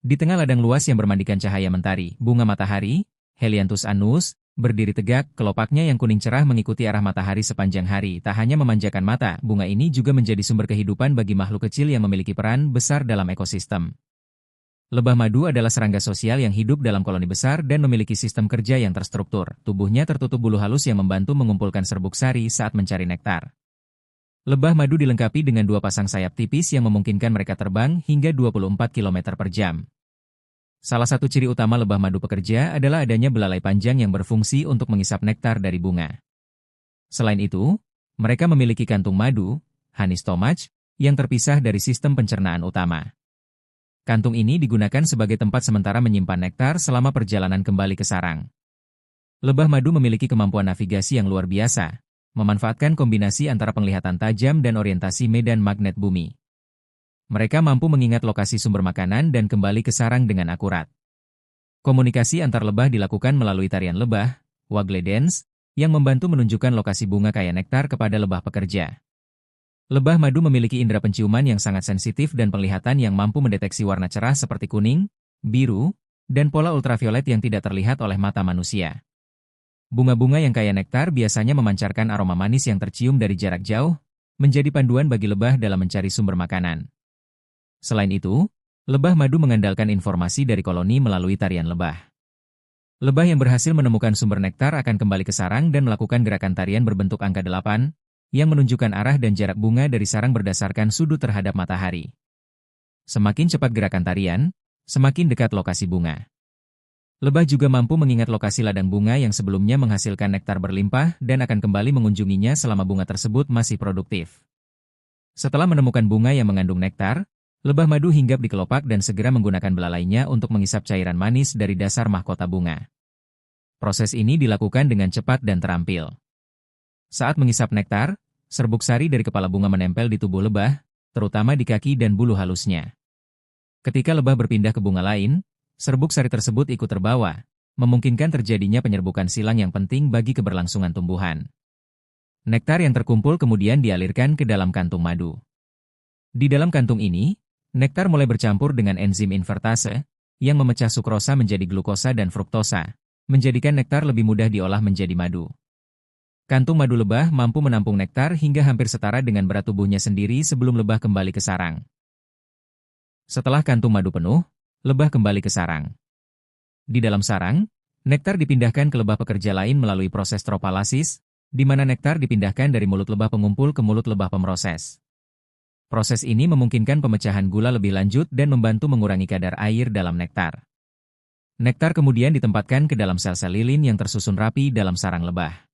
Di tengah ladang luas yang bermandikan cahaya mentari, bunga matahari, Helianthus annus, berdiri tegak, kelopaknya yang kuning cerah mengikuti arah matahari sepanjang hari. Tak hanya memanjakan mata, bunga ini juga menjadi sumber kehidupan bagi makhluk kecil yang memiliki peran besar dalam ekosistem. Lebah madu adalah serangga sosial yang hidup dalam koloni besar dan memiliki sistem kerja yang terstruktur. Tubuhnya tertutup bulu halus yang membantu mengumpulkan serbuk sari saat mencari nektar. Lebah madu dilengkapi dengan dua pasang sayap tipis yang memungkinkan mereka terbang hingga 24 km per jam. Salah satu ciri utama lebah madu pekerja adalah adanya belalai panjang yang berfungsi untuk mengisap nektar dari bunga. Selain itu, mereka memiliki kantung madu, honey stomach, yang terpisah dari sistem pencernaan utama. Kantung ini digunakan sebagai tempat sementara menyimpan nektar selama perjalanan kembali ke sarang. Lebah madu memiliki kemampuan navigasi yang luar biasa, memanfaatkan kombinasi antara penglihatan tajam dan orientasi medan magnet bumi. Mereka mampu mengingat lokasi sumber makanan dan kembali ke sarang dengan akurat. Komunikasi antar lebah dilakukan melalui tarian lebah, waggle dance, yang membantu menunjukkan lokasi bunga kaya nektar kepada lebah pekerja. Lebah madu memiliki indera penciuman yang sangat sensitif dan penglihatan yang mampu mendeteksi warna cerah seperti kuning, biru, dan pola ultraviolet yang tidak terlihat oleh mata manusia. Bunga-bunga yang kaya nektar biasanya memancarkan aroma manis yang tercium dari jarak jauh, menjadi panduan bagi lebah dalam mencari sumber makanan. Selain itu, lebah madu mengandalkan informasi dari koloni melalui tarian lebah. Lebah yang berhasil menemukan sumber nektar akan kembali ke sarang dan melakukan gerakan tarian berbentuk angka 8, yang menunjukkan arah dan jarak bunga dari sarang berdasarkan sudut terhadap matahari. Semakin cepat gerakan tarian, semakin dekat lokasi bunga. Lebah juga mampu mengingat lokasi ladang bunga yang sebelumnya menghasilkan nektar berlimpah dan akan kembali mengunjunginya selama bunga tersebut masih produktif. Setelah menemukan bunga yang mengandung nektar, lebah madu hinggap di kelopak dan segera menggunakan belalainya untuk mengisap cairan manis dari dasar mahkota bunga. Proses ini dilakukan dengan cepat dan terampil. Saat mengisap nektar, serbuk sari dari kepala bunga menempel di tubuh lebah, terutama di kaki dan bulu halusnya. Ketika lebah berpindah ke bunga lain, serbuk sari tersebut ikut terbawa, memungkinkan terjadinya penyerbukan silang yang penting bagi keberlangsungan tumbuhan. Nektar yang terkumpul kemudian dialirkan ke dalam kantung madu. Di dalam kantung ini, nektar mulai bercampur dengan enzim invertase, yang memecah sukrosa menjadi glukosa dan fruktosa, menjadikan nektar lebih mudah diolah menjadi madu. Kantung madu lebah mampu menampung nektar hingga hampir setara dengan berat tubuhnya sendiri sebelum lebah kembali ke sarang. Setelah kantung madu penuh, lebah kembali ke sarang. Di dalam sarang, nektar dipindahkan ke lebah pekerja lain melalui proses tropalasis, di mana nektar dipindahkan dari mulut lebah pengumpul ke mulut lebah pemroses. Proses ini memungkinkan pemecahan gula lebih lanjut dan membantu mengurangi kadar air dalam nektar. Nektar kemudian ditempatkan ke dalam sel-sel lilin yang tersusun rapi dalam sarang lebah.